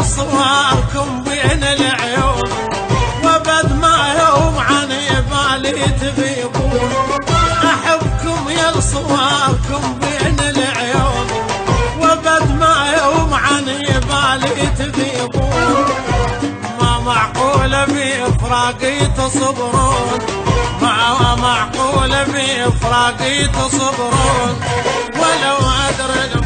صوركم بين العيون، وبد ما يوم عن بالي تغيبون. احبكم يا صوركم بين العيون، وبد ما يوم عن بالي تغيبون. ما معقول بفراقي تصبرون، ما معقول بفراقي تصبرون، ولو ادري